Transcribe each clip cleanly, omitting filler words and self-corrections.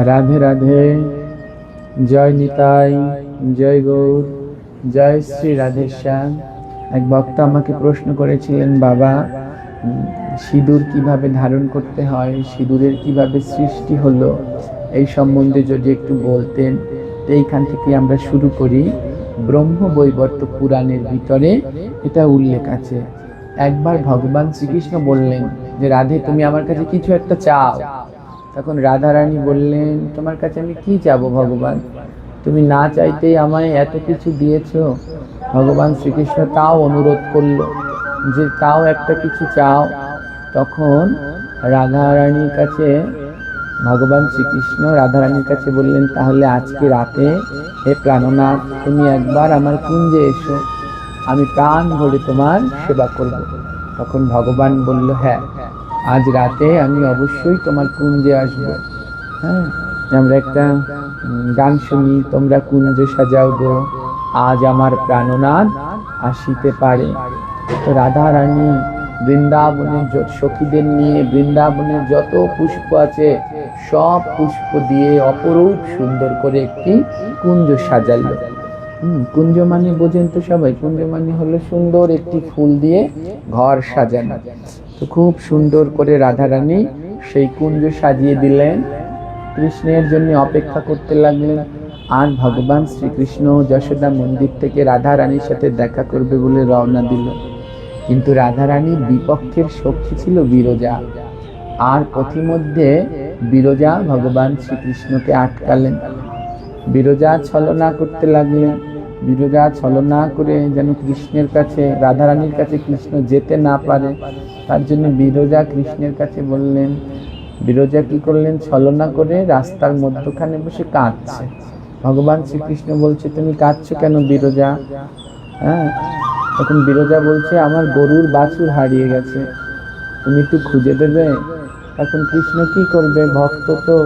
রাধে রাধে। জয় নিতাই, জয় গৌর, জয় শ্রী রাধেশ্যাম। এক ভক্ত আমাকে প্রশ্ন করেছিলেন, বাবা সিঁদুর কিভাবে ধারণ করতে হয়, সিঁদুরের কিভাবে সৃষ্টি হলো, এই সম্বন্ধে যদি একটু বলতেন। এইখান থেকে আমরা শুরু করি। ব্রহ্মবৈবর্ত পুরাণের ভিতরে এটা উল্লেখ আছে। একবার ভগবান শ্রীকৃষ্ণ বললেন যে, রাধে তুমি আমার কাছে কিছু একটা চাও। তখন রাধারানী বললেন, তোমার কাছে আমি কি চাবো ভগবান, তুমি না চাইতেই আমায় এত কিছু দিয়েছো। ভগবান শ্রীকৃষ্ণ তাও অনুরোধ করলো যে তাও একটা কিছু চাও। তখন রাধারানীর কাছে ভগবান শ্রীকৃষ্ণ রাধারানীর কাছে বললেন, তাহলে আজকে রাতে হে প্রাণনাথ, তুমি একবার আমার কুঞ্জে এসো, আমি প্রাণ ভরে তোমার সেবা করব। তখন ভগবান বলল, হ্যাঁ, আজ রাতে আমি অবশ্যই তোমার কুঞ্জে আসবো। হ্যাঁ, আমরা একটা গান শুনি, তোমরা কুঞ্জ সাজাও গো, আজ আমার প্রাণনাথ আসিতে পারে। তো রাধা রানী বৃন্দাবনের সখীদের নিয়ে বৃন্দাবনের যত পুষ্প আছে সব পুষ্প দিয়ে অপরূপ সুন্দর করে একটি কুঞ্জ সাজালো। কুঞ্জ মানে বোঝেন তো সবাই, কুঞ্জ মানে হলো সুন্দর একটি ফুল দিয়ে ঘর সাজানো। তো খুব সুন্দর করে রাধারানী সেই কুঞ্জ সাজিয়ে দিলেন, কৃষ্ণের জন্য অপেক্ষা করতে লাগলেন। আর ভগবান শ্রীকৃষ্ণ যশোদা মন্দির থেকে রাধারানীর সাথে দেখা করবে বলে রওনা দিল। কিন্তু রাধারানীর বিপক্ষের সখী ছিল বিরজা। আর পথিমধ্যে বিরজা ভগবান শ্রীকৃষ্ণকে আটকালেন। বিরজা ছলনা করতে লাগলেন। বিরজা ছলনা করে যেন কৃষ্ণের কাছে, রাধারানীর কাছে কৃষ্ণ যেতে না পারে, তার জন্য বিরজা কৃষ্ণের কাছে বললেন। বিরজা কি করলেন, ছলনা করে রাস্তার মধ্যখানে বসে কাঁদছে। ভগবান শ্রীকৃষ্ণ বলছে, তুমি কাঁদছো কেন বিরজা? হ্যাঁ, তখন বিরজা বলছে, আমার গরুর বাছুর হারিয়ে গেছে, তুমি একটু খুঁজে দেবে। তখন কৃষ্ণ কি করবে, ভক্ত তো।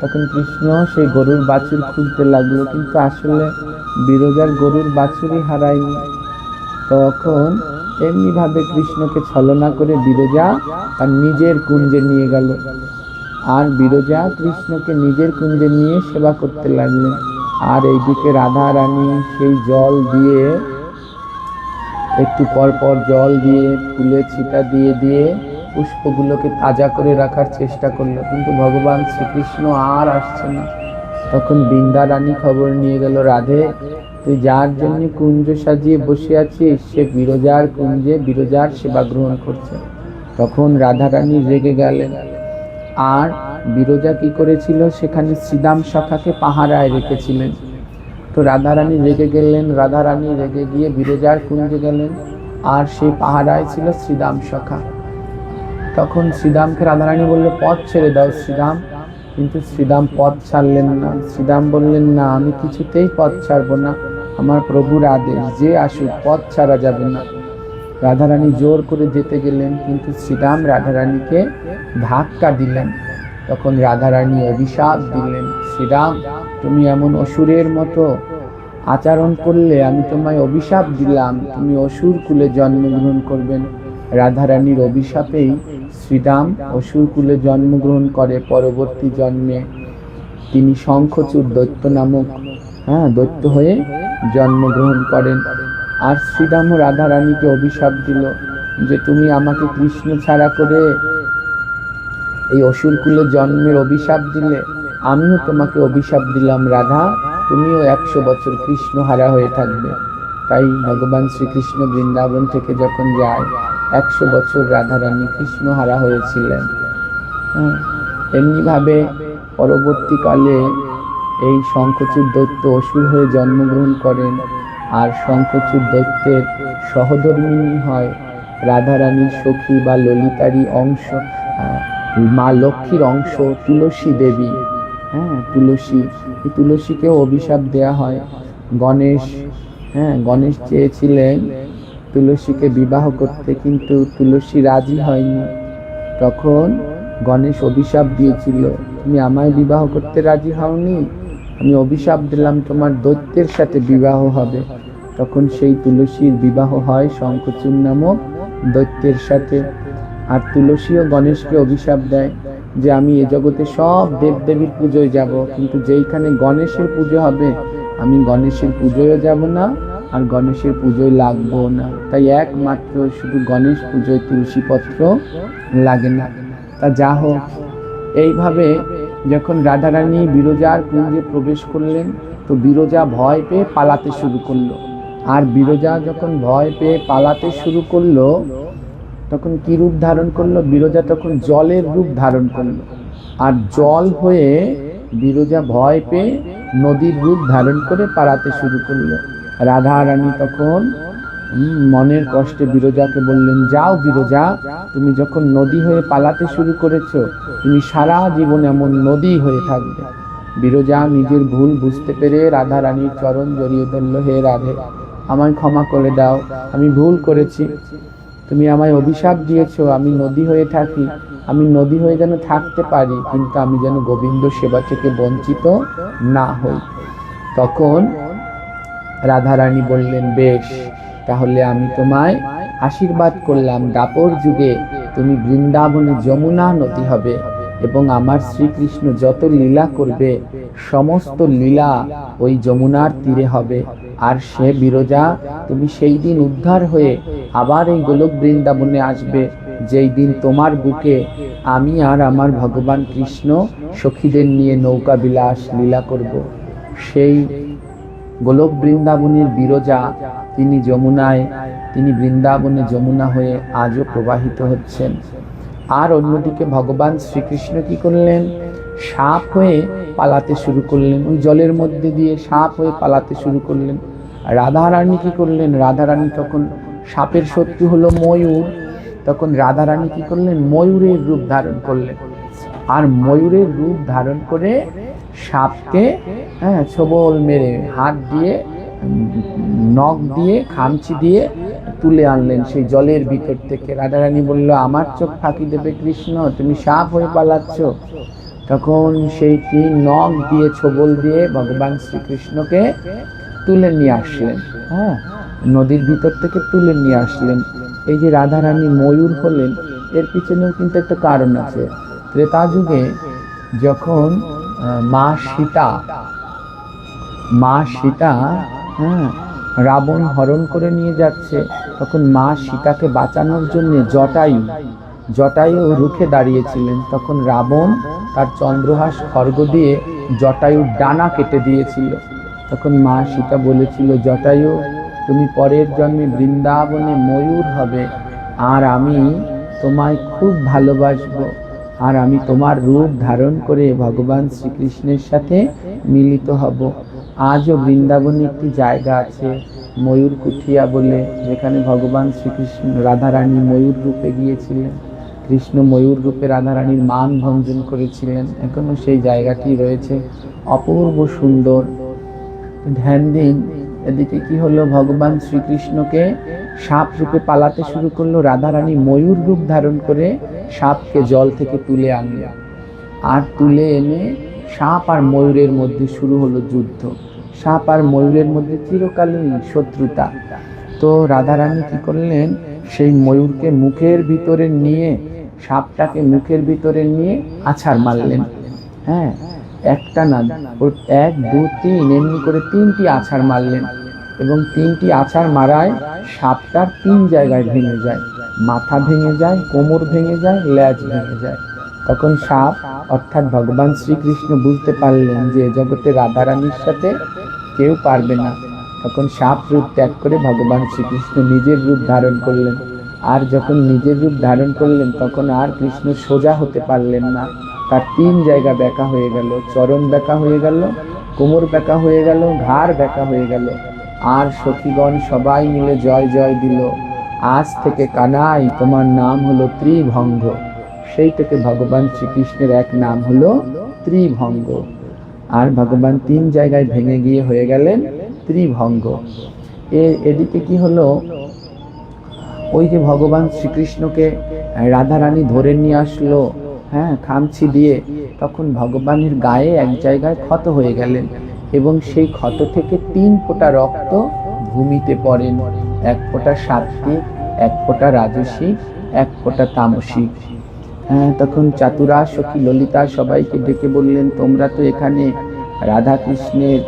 তখন কৃষ্ণ সেই গরুর বাছুর খুঁজতে লাগলো, কিন্তু আসলে বিরজার গরুর বাছুরই হারায়নি। তখন এমনি ভাবে কৃষ্ণকে ছলনা করে বিরজা তার নিজের কুঞ্জে নিয়ে গেল। আর বিরজা কৃষ্ণকে নিজের কুঞ্জে নিয়ে সেবা করতে লাগলেন। আর এইদিকে রাধা রানী সেই জল দিয়ে, একটু পর পর জল দিয়ে, ফুলের ছিটা দিয়ে দিয়ে পুষ্পগুলোকে তাজা করে রাখার চেষ্টা করলো, কিন্তু ভগবান শ্রীকৃষ্ণ আর আসছে না। তখন বৃন্দা রানী খবর নিয়ে গেল, রাধে তুই যার জন্য কুঞ্জ সাজিয়ে বসে আছিস সে বিরজার কুঞ্জে বিরজার সেবা গ্রহণ করছে। তখন রাধা রানী রেগে গেলেন। আর বিরজা কি করেছিল, সেখানে শ্রীদাম সখাকে পাহারায় রেখেছিলেন। তো রাধারানী রেগে গেলেন। রাধারানী রেগে গিয়ে বিরজার কুঞ্জে গেলেন, আর সেই পাহারায় ছিল শ্রীদাম সখা। তখন শ্রীদামকে রাধারানী বলল, পথ ছেড়ে দাও শ্রীদাম। কিন্তু শ্রীদাম পথ ছাড়লেন না। শ্রীদাম বললেন, না, আমি কিছুতেই পথ ছাড়বো না, আমার প্রভুর আদেশ, যে আসুক পথ ছাড়া যাবে না। রাধারানী জোর করে যেতে গেলেন, কিন্তু শ্রীদাম রাধারানীকে ধাক্কা দিলেন। তখন রাধারানী অভিশাপ দিলেন, শ্রীরাম তুমি এমন অসুরের মতো আচরণ করলে আমি তোমায় অভিশাপ দিলাম, তুমি অসুর কুলে জন্মগ্রহণ করবেন। রাধারানীর অভিশাপেই শ্রীরাম অসুর কুলে জন্মগ্রহণ করে। পরবর্তী জন্মে তিনি শঙ্খচূড় দৈত্য নামক দৈত্য হয়ে জন্মগ্রহণ করেন। আর শ্রীরাম ও রাধারানীকে অভিশাপ দিল যে তুমি আমাকে কৃষ্ণ ছাড়া করে এই অসুর কুলে জন্মের অভিশাপ দিলে, আমিও তোমাকে অভিশাপ দিলাম রাধা, তুমিও 100 বছর কৃষ্ণ হারা হয়ে থাকবে। তাই ভগবান শ্রীকৃষ্ণ বৃন্দাবন থেকে যখন যায় 100 বছর রাধারানী কৃষ্ণ হারা হয়েছিলেন। এমনিভাবে পরবর্তীকালে এই শঙ্খচূড় দৈত্য অসুর হয়ে জন্মগ্রহণ করেন। আর শঙ্খচূড় দৈত্যের সহধর্মিণী হয় রাধারানীর সখী বা ললিতারই অংশ, মা লক্ষ্মীর অংশ তুলসী দেবী। তুলসী, এই তুলসীকেও অভিশাপ দেয়া হয়। গণেশ চেয়েছিলেন তুলসীকে বিবাহ করতে, কিন্তু তুলসী রাজি হয়নি। তখন গণেশ অভিশাপ দিয়েছিল, তুমি আমায় বিবাহ করতে রাজি হওনি, আমি অভিশাপ দিলাম তোমার দৈত্যের সাথে বিবাহ হবে। তখন সেই তুলসীর বিবাহ হয় শঙ্খচূড় নামক দৈত্যের সাথে। আর তুলসীও গণেশকে অভিশাপ দেয়, যে আমি এ জগতে সব দেবদেবীর পুজোয় যাব, কিন্তু যেইখানে গণেশের পুজো হবে আমি গণেশের পুজোয় যাব না, আর গণেশের পুজোয় লাগবো না। তাই একমাত্র শুধু গণেশ পুজোয় তুলসীপত্র লাগে না। তা যা হোক, এইভাবে যখন রাধারানী বিরজার কুঞ্জে প্রবেশ করলেন, তো বিরজা ভয় পেয়ে পালাতে শুরু করলো। আর বিরজা যখন ভয় পেয়ে পালাতে শুরু করলো, তখন কি রূপ ধারণ করলো? বিরজা তখন জলের রূপ ধারণ করলো। আর জল হয়ে বিরজা ভয় পেয়ে নদীর রূপ ধারণ করে পালাতে শুরু করলো। রাধা রানী তখন মনের কষ্টে বিরজাকে বললেন, যাও বিরজা, তুমি যখন নদী হয়ে পালাতে শুরু করেছো, তুমি সারা জীবন এমন নদী হয়ে থাকবে। বিরজা নিজের ভুল বুঝতে পেরে রাধা রানীর চরণ জড়িয়ে ধরল, হে রাধে, আমায় ক্ষমা করে দাও, আমি ভুল করেছি। তুমি আমায় অভিশাপ দিয়েছো আমি নদী হয়ে থাকি, আমি নদী হয়ে যেন থাকতে পারি, কিন্তু আমি যেন গোবিন্দ সেবা থেকে বঞ্চিত না হই। তখন রাধারানী বললেন, বেশ, তাহলে আমি তোমায় আশীর্বাদ করলাম, দাপর যুগে তুমি বৃন্দাবনে যমুনা নদী হবে, এবং আমার শ্রীকৃষ্ণ যত লীলা করবে সমস্ত লীলা ওই যমুনার তীরে হবে। আর সে বিরজা, তুমি সেই দিন উদ্ধার হয়ে আবার এই গোলক বৃন্দাবনে আসবে, যেই দিন তোমার বুকে আমি আর আমার ভগবান কৃষ্ণ সখীদের নিয়ে নৌকা বিলাস লীলা করব। সেই গোলক বৃন্দাবনের বিরজা তিনি বৃন্দাবনে যমুনা হয়ে আজও প্রবাহিত হচ্ছেন। আর অন্যদিকে ভগবান শ্রীকৃষ্ণ কি করলেন? সাপ হয়ে পালাতে শুরু করলেন, ওই জলের মধ্যে দিয়ে সাপ হয়ে পালাতে শুরু করলেন। রাধারানী কি করলেন? রাধারানী তখন, সাপের শত্রু হলো ময়ূর, তখন রাধারানী কি করলেন? ময়ূরের রূপ ধারণ করলেন। আর ময়ূরের রূপ ধারণ করে সাপকে ছোবল মেরে হাত দিয়ে, নখ দিয়ে, খামচি দিয়ে তুলে আনলেন সেই জলের ভিতর থেকে। রাধারানী বলল, আমার চোখ ফাঁকি দেবে কৃষ্ণ, তুমি সাপ হয়ে পালাচ্ছ। তখন সেই তিন নখ দিয়ে, ছোবল দিয়ে ভগবান শ্রীকৃষ্ণকে তুলে নিয়ে আসলেন, নদীর ভিতর থেকে তুলে নিয়ে আসলেন। এই যে রাধারানী ময়ূর হলেন, এর পিছনেও কিন্তু একটা কারণ আছে। ত্রেতা যুগে যখন মা সীতা রাবণ হরণ করে নিয়ে যাচ্ছে, তখন মা সীতাকে বাঁচানোর জন্য জটায়ু রুখে দাঁড়িয়েছিলেন। তখন রাবণ তার চন্দ্রহাস খড়গ দিয়ে জটায়ুর ডানা কেটে দিয়েছিল। তখন মা সীতা বলেছিল, জটায়ু, তুমি পরের জন্মে বৃন্দাবনে ময়ূর হবে, আর আমি তোমায় খুব ভালোবাসবো, আর আমি তোমার রূপ ধারণ করে ভগবান শ্রীকৃষ্ণের সাথে মিলিত হব। আজও বৃন্দাবনে একটি জায়গা আছে ময়ূর কুঠিয়া বলে, যেখানে ভগবান শ্রীকৃষ্ণ রাধারানী ময়ূর রূপে গিয়েছিলেন, কৃষ্ণ ময়ূর রূপে রাধারানীর মান ভঞ্জন করেছিলেন। এখনো সেই জায়গাটি রয়েছে, অপূর্ব সুন্দর। ধ্যান দিন, এদিকে কি হলো? ভগবান শ্রীকৃষ্ণকে সাপ রূপে পালাতে শুরু করলো, রাধারানী ময়ূর রূপ ধারণ করে সাপকে জল থেকে তুলে আনলেন। আর তুলে এনে সাপ আর ময়ূরের মধ্যে শুরু হলো যুদ্ধ। সাপ আর ময়ূরের মধ্যে চিরকালীন শত্রুতা। তো রাধারানী কি করলেন? সেই ময়ূরকে মুখের ভিতরে নিয়ে, সাপটাকে মুখের ভিতরে নিয়ে আছাড় মারলেন। একটা না, 1, 2, 3 এমনি করে 3টি আছাড় মারলেন, এবং 3টি আছাড় মারায় সাপটার 3 জায়গায় ভেঙে যায়, মাথা ভেঙে যায়, কোমর ভেঙে যায়, লেজ ভেঙে যায়। তখন সাপ অর্থাৎ ভগবান শ্রীকৃষ্ণ বুঝতে পারলেন যে জগতে রাধারানীর সাথে কেউ পারবে না। তখন সাপ রূপ ত্যাগ করে ভগবান শ্রীকৃষ্ণ নিজের রূপ ধারণ করলেন। আর যখন নিজের রূপ ধারণ করলেন, তখন আর কৃষ্ণ সোজা হতে পারলেন না, তার 3 জায়গা ব্যাকা হয়ে গেল, চরণ ব্যাকা হয়ে গেল, কোমর ব্যাকা হয়ে গেল, ঘাড় ব্যাকা হয়ে গেল। আর সখীগণ সবাই মিলে জয় জয় দিল, আজ থেকে কানাই তোমার নাম হলো ত্রিভঙ্গ। সেই থেকে ভগবান শ্রীকৃষ্ণের এক নাম হলো ত্রিভঙ্গ। আর ভগবান 3 জায়গায় ভেঙে গিয়ে হয়ে গেলেন ত্রিভঙ্গ। এদিকে কি হলো? ওই যে ভগবান শ্রীকৃষ্ণকে রাধারানী ধরে নিয়ে আসলো খামচি দিয়ে, তখন ভগবানের গায়ে এক জায়গায় ক্ষত হয়ে গেলেন, এবং সেই ক্ষত থেকে 3 ফোঁটা রক্ত ভূমিতে পড়েন। 1 ফোঁটা সাত্ত্বিক, 1 ফোঁটা রাজসিক, 1 ফোঁটা তামসিক। হ্যাঁ, তখন চাতুরা, সখী, ললিতা সবাইকে ডেকে বললেন, তোমরা তো এখানে রাধা কৃষ্ণের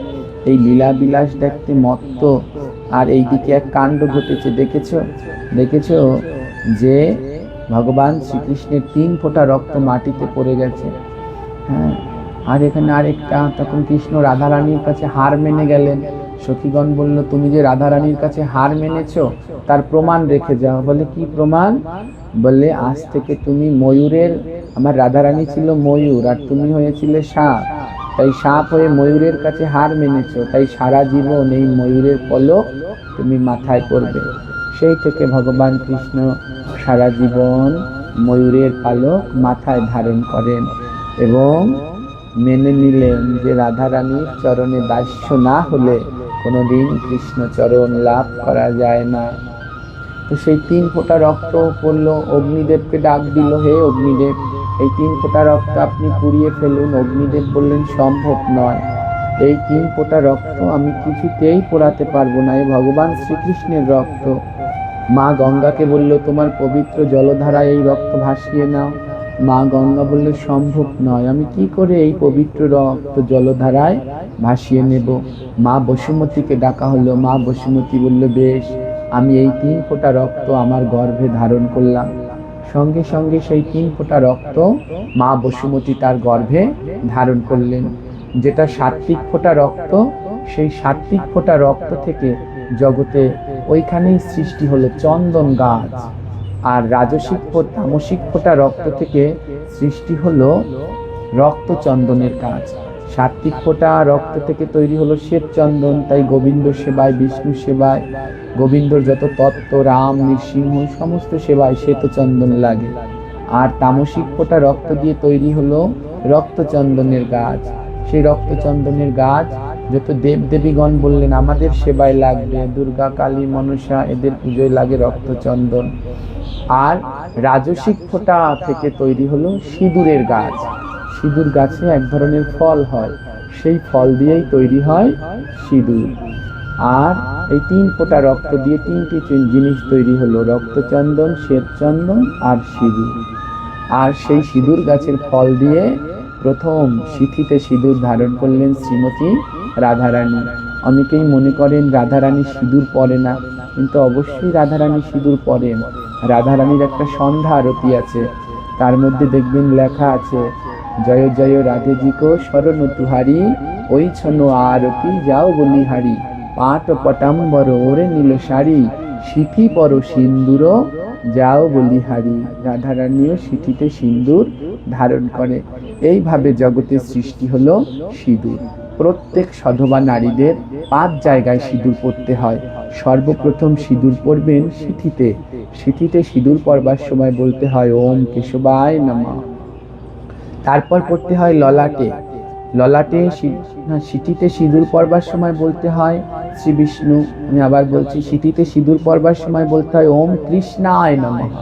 এই লীলা বিলাস দেখতে মত্ত, আর এইদিকে এক কাণ্ড ঘটেছে, দেখেছো যে ভগবান শ্রীকৃষ্ণের 3 ফোঁটা রক্ত মাটিতে পড়ে গেছে। হ্যাঁ, আর এখানে আরেকটা, তখন কৃষ্ণ রাধারানীর কাছে হার মেনে গেলেন। সখীগণ বলল, তুমি যে রাধারানীর কাছে হার মেনেছো তার প্রমাণ রেখে যাও। বলে, কি প্রমাণ? বলে, আজ থেকে তুমি ময়ূরের, আমার রাধারানী ছিল ময়ূর আর তুমি হয়েছিলে সাপ, তাই সাপ হয়ে ময়ূরের কাছে হার মেনেছো, তাই সারা জীবন এই ময়ূরের পলক তুমি মাথায় পড়বে। সেই থেকে ভগবান কৃষ্ণ সারা জীবন ময়ূরের পালক মাথায় ধারণ করেন এবং মেনে নিলেন যে রাধারানীর চরণে দাস্য না হলে কোনোদিন কৃষ্ণ চরণ লাভ করা যায় না। তো সেই 3 ফোঁটা রক্ত পড়লো, অগ্নিদেবকে ডাক দিল, হে অগ্নিদেব, এই 3 ফোঁটা রক্ত আপনি পুড়িয়ে ফেলুন। অগ্নিদেব বললেন, সম্ভব নয়, এই 3 ফোঁটা রক্ত আমি কিছুতেই পোড়াতে পারবো না, এই ভগবান শ্রীকৃষ্ণের রক্ত। মা গঙ্গাকে বলল, তোমার পবিত্র জলধারায় এই রক্ত ভাসিয়ে নাও। মা গঙ্গা বলল, সম্ভব নয়, আমি কি করে এই পবিত্র রক্ত জলধারায় ভাসিয়ে নেব। মা বসুমতীকে ডাকা হলো। মা বসুমতী বলল, বেশ, আমি এই 3 ফোঁটা রক্ত আমার গর্ভে ধারণ করলাম। সঙ্গে সঙ্গে সেই 3 ফোঁটা রক্ত মা বসুমতী তার গর্ভে ধারণ করলেন। যেটা সাত্বিক ফোঁটা রক্ত, সেই সাত্বিক ফোঁটা রক্ত থেকে জগতে ওইখানেই সৃষ্টি হলো চন্দন গাছ। আর রাজসিক তামসিক ফোঁটা রক্ত থেকে সৃষ্টি হলো রক্ত চন্দনের গাছ। সাত্বিক ফোঁটা রক্ত থেকে তৈরি হলো শ্বেত চন্দন, তাই গোবিন্দ সেবায়, বিষ্ণু সেবায়, গোবিন্দর যত তত্ত্ব, রাম, নৃসিংহ সমস্ত সেবায় শ্বেত চন্দন লাগে। আর তামসিক ফোঁটা রক্ত দিয়ে তৈরি হলো রক্ত চন্দনের গাছ। সেই রক্ত চন্দনের গাছ যত দেব দেবীগণ বললেন আমাদের সেবায় লাগবে, দুর্গা, কালী, মনসা, এদের পুজোয় লাগে রক্ত চন্দন। আর রাজসিক ফোঁটা থেকে তৈরি হলো সিঁদুরের গাছ। সিঁদুর গাছে এক ধরনের ফল হয়, সেই ফল দিয়েই তৈরি হয় সিঁদুর। আর এই 3 ফোঁটা রক্ত দিয়ে 3টি জিনিস তৈরি হলো, রক্তচন্দন, শ্বেতচন্দন আর সিঁদুর। আর সেই সিঁদুর গাছের ফল দিয়ে প্রথম সিঁথিতে সিঁদুর ধারণ করলেন শ্রীমতী রাধারানী। অনেকেই মনে করেন রাধারানী সিঁদুর পরে না, কিন্তু অবশ্যই রাধারানী সিঁদুর পরেন। রাধারানীর একটা সন্ধ্যা আরতি আছে, তার মধ্যে দেখবেন লেখা আছে, জয় জয় রাধেজি কো শরণ তুহারি, ওই ছন্ন আরতি যাও বলিহারি, পাট পটাম্বর ওরে নীল শাড়ি, সিঁথি পর সিন্দুর যাও বলিহারি। রাধারানীও সিঁথিতে সিন্দুর ধারণ করে। এইভাবে জগতের সৃষ্টি হলো সিঁদুর। প্রত্যেক সধবা নারীদের 5 জায়গায় সিঁদুর পরতে হয়। সর্বপ্রথম সিঁদুর পরবেন সিঁথিতে। সিঁথিতে সিঁদুর পরবার সময় বলতে হয় ওম কেশবায় নমঃ। তারপর পড়তে হয় ললাটে। ললাটে সিঁথিতে সিঁদুর পরবার সময় বলতে হয় শ্রী বিষ্ণু। আমি আবার বলছি, সিঁথিতে সিঁদুর পরবার সময় বলতে হয় ওম কৃষ্ণায় নমঃ।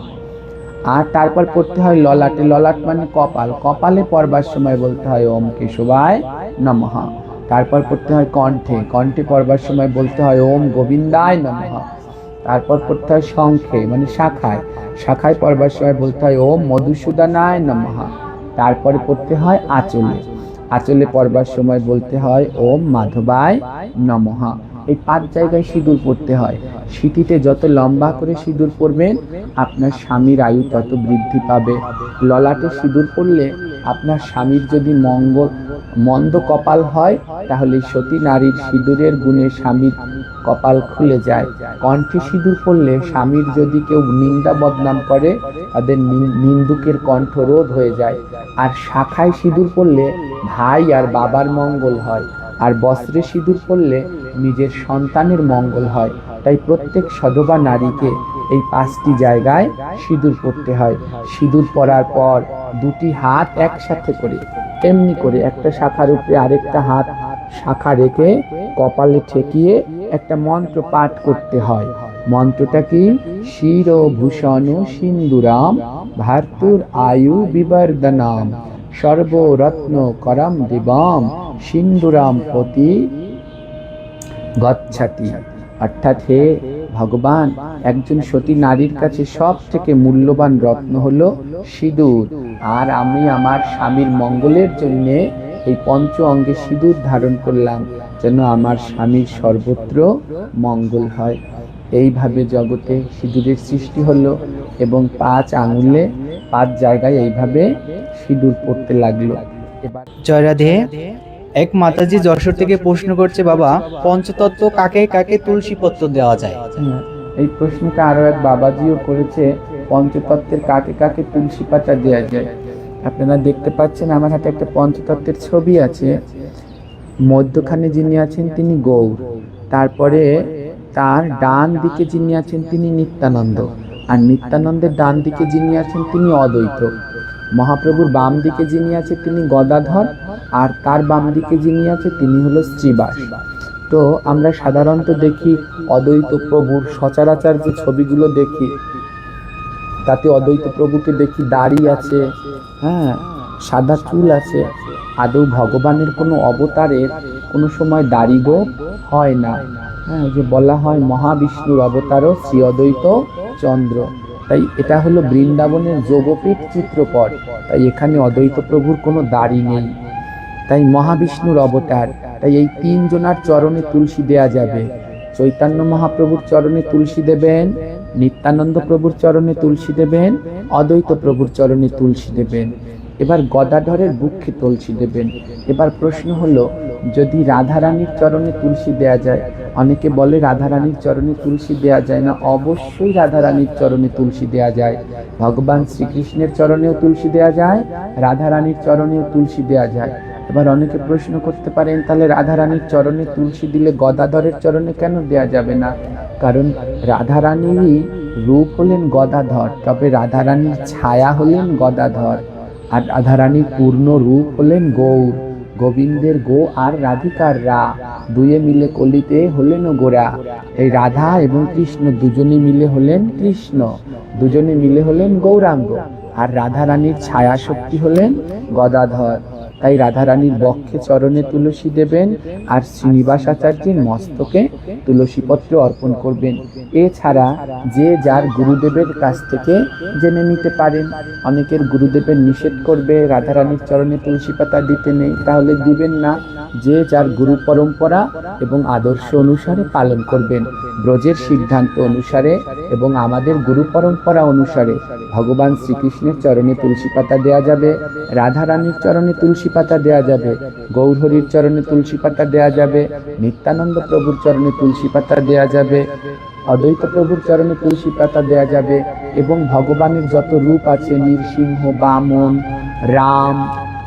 আর তারপর পড়তে হয় ললাটে। ললাট মানে কপাল। কপালে পরবার সময় বলতে হয় ওম কেশবায় নমঃ। তারপর পড়তে হয় কণ্ঠে। কণ্ঠে পরবার সময় বলতে হয় ওম গোবিন্দায় নমঃ। তারপর পড়তে হয় শঙ্খে মানে শাখায়। শাখায় পরবার সময় বলতে হয় ওম মধুসূদনায় নমঃ। তারপরে পড়তে হয় আঁচলে। আঁচলে পরবার সময় বলতে হয় ওম মাধবায় নমঃ। এই 5 জায়গায় সিঁদুর পড়তে হয়। সিঁথিতে যত লম্বা করে সিঁদুর পরবেন আপনার স্বামীর আয়ু তত বৃদ্ধি পাবে। ললাটে সিঁদুর পরলে আপনার স্বামীর যদি মন্দ কপাল হয় তাহলে সতী নারীর সিঁদুরের গুণে স্বামীর কপাল খুলে যায়। কণ্ঠে সিঁদুর পরলে স্বামীর যদি কেউ নিন্দা বদনাম করে তাদের নিন্দুকের কণ্ঠ রোধ হয়ে যায়। আর শাখায় সিঁদুর পরলে ভাই আর বাবার মঙ্গল হয়। আর বস্ত্রে সিঁদুর পরলে নিজের সন্তানের মঙ্গল হয়। তাই প্রত্যেক সধবা নারীকে এই 5টি জায়গায় সিঁদুর পরতে হয়। সিঁদুর পরার পর 2টি হাত একসাথে করে এমনি করে একটা শাখার উপরে আরেকটা হাত শাখা রেখে কপালে ঠেকিয়ে একটা মন্ত্র পাঠ করতে হয়। মন্ত্রটা কি? শিরভূষণ সিন্দুরাম ভার্তুর আয়ু বিবর্ধনাম সর্বরত্ন করম দিবাম সিন্দুরাম পতি গচ্ছাতি। অর্থাৎ হে ভগবান, একজন সতী নারীর কাছে সব থেকে মূল্যবান রত্ন হলো সিঁদুর, আর আমি আমার স্বামীর মঙ্গলের জন্য এই পঞ্চ অঙ্গে সিঁদুর ধারণ করলাম, যেন আমার স্বামীর সর্বত্র মঙ্গল হয়। এইভাবে জগতে সিঁদুরের সৃষ্টি হলো এবং 5 আঙুলে 5 জায়গায় এইভাবে সিঁদুর পড়তে লাগলো। এবার জয় রাধে। এক মাতাজি যশোর থেকে প্রশ্ন করছে, বাবা পঞ্চতত্ত্ব কাকে কাকে তুলসী পত্র দেওয়া যায়? এই প্রশ্নটা আরো এক বাবাজিও করেছে, পঞ্চতত্ত্বের কাকে কাকে তুলসী পাতা দেওয়া যায়। আপনারা দেখতে পাচ্ছেন আমার হাতে একটা পঞ্চতত্ত্বের ছবি আছে। মধ্যখানে যিনি আছেন তিনি গৌর, তারপরে তার ডান দিকে যিনি আছেন তিনি নিত্যানন্দ, আর নিত্যানন্দের ডান দিকে যিনি আছেন তিনি অদ্বৈত। মহাপ্রভুর বাম দিকে যিনি আছে তিনি গদাধর, আর তার বাম দিকে যিনি আছে তিনি হলো শ্রীবাস। তো আমরা সাধারণত দেখি অদ্বৈত প্রভুর সচরাচর যে ছবিগুলো দেখি তাতে অদ্বৈত প্রভুকে দেখি দাড়ি আছে, হ্যাঁ, সাদা চুল আছে। আদৌ ভগবানের কোনো অবতারের কোনো সময় দাড়ি গোঁফ হয় না। হ্যাঁ, যে বলা হয় মহাবিষ্ণুর অবতারও শ্রী অদ্বৈত চন্দ্র। তাই এটা হলো বৃন্দাবনের যোগপীঠ চিত্রপট, তাই এখানে অদ্বৈত প্রভুর কোনো দাড়ি নেই, তাই মহাবিষ্ণুর অবতার। তাই এই 3 জনার চরণে তুলসী দেয়া যাবে। চৈতন্য মহাপ্রভুর চরণে তুলসী দেবেন, নিত্যানন্দ প্রভুর চরণে তুলসী দেবেন, অদ্বৈত প্রভুর চরণে তুলসী দেবেন। এবার গদাধরের বুকে তুলসী দেবেন। এবার প্রশ্ন হলো, যদি রাধারানীর চরণে তুলসী দেয়া যায়, অনেকে বলে রাধারানীর চরণে তুলসী দেয়া যায় না। অবশ্যই রাধারানীর চরণে তুলসী দেয়া যায়। ভগবান শ্রীকৃষ্ণের চরণেও তুলসী দেয়া যায়, রাধারানীর চরণেও তুলসী দেয়া যায়। এবার অনেকে প্রশ্ন করতে পারেন, তাহলে রাধারানীর চরণে তুলসী দিলে গদাধরের চরণে কেন দেয়া যাবে না? কারণ রাধারানীরই রূপ হলেন গদাধর, তবে রাধারানীর ছায়া হলেন গদাধর, আর রাধারানীর পূর্ণ রূপ হলেন গৌর। গোবিন্দের গো আর রাধিকার রা, দুয়ে মিলে কলিতে হলেন গোরা। এই রাধা এবং কৃষ্ণ দুজনে মিলে হলেন কৃষ্ণ, দুজনে মিলে হলেন গৌরাঙ্গ, আর রাধারানীর ছায়া শক্তি হলেন গদাধর। তাই রাধারানীর বক্ষে চরণে তুলসী দেবেন, আর শ্রীনিবাস আচার্যের মস্তকে তুলসী পত্র অর্পণ করবেন। এছাড়া যে যার গুরুদেবের কাছ থেকে জেনে নিতে পারেন। অনেকের গুরুদেবের নিষেধ করবে রাধারানীর চরণে তুলসী পাতা দিতে নেই, তাহলে দিবেন না। যে যার গুরু পরম্পরা এবং আদর্শ অনুসারে পালন করবেন। ব্রজের সিদ্ধান্ত অনুসারে এবং আমাদের গুরু পরম্পরা অনুসারে ভগবান শ্রীকৃষ্ণের চরণে তুলসী পাতা দেয়া যাবে, রাধারানীর চরণে তুলসী পাতা দেয়া যাবে, গৌরহরির চরণে তুলসী পাতা দেয়া যাবে, নিত্যানন্দ প্রভুর চরণে তুলসী পাতা দেয়া যাবে, অদ্বৈত প্রভুর চরণে তুলসী পাতা দেয়া যাবে, এবং ভগবানের যত রূপ আছে, নৃসিংহ, বামন, রাম,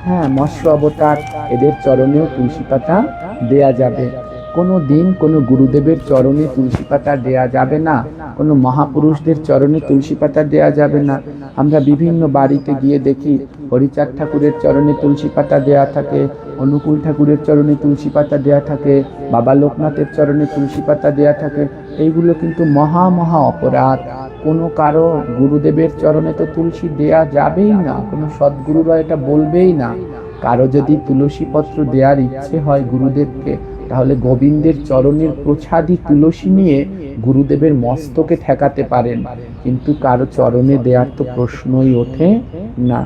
হ্যাঁ, মৎস্য অবতার, এদের চরণেও তুলসী পাতা দেয়া যাবে। কোনো দিন কোনো গুরুদেবের চরণে তুলসী পাতা দেয়া যাবে না, কোনো মহাপুরুষদের চরণে তুলসী পাতা দেয়া যাবে না। আমরা বিভিন্ন বাড়িতে গিয়ে দেখি হরিচাঁদ ঠাকুরের চরণে তুলসী পাতা দেয়া থাকে, অনুকূল ঠাকুরের চরণে তুলসী পাতা দেয়া থাকে, বাবা লোকনাথের চরণে তুলসী পাতা দেয়া থাকে। এইগুলো কিন্তু মহা মহা অপরাধ। কোনো কারো গুরুদেবের চরণে তো তুলসী দেয়া যাবেই না, কোনো সদ্গুরুরা এটা বলবেই না। কারো যদি তুলসী পত্র দেওয়ার ইচ্ছে হয় গুরুদেবকে, তাহলে গোবিন্দের চরণের প্রসাদী তুলসী নিয়ে গুরুদেবের মস্তকে ঠেকাতে পারেন, কিন্তু কারো চরণে দেওয়ার তো প্রশ্নই ওঠে না।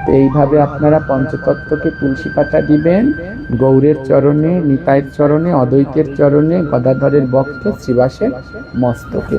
তো এইভাবে আপনারা পঞ্চতত্ত্বকে তুলসী পাতা দিবেন, গৌরের চরণে, নিতাইয়ের চরণে, অদ্বৈতের চরণে, গদাধরের বক্ষে, শ্রীবাসের মস্তকে।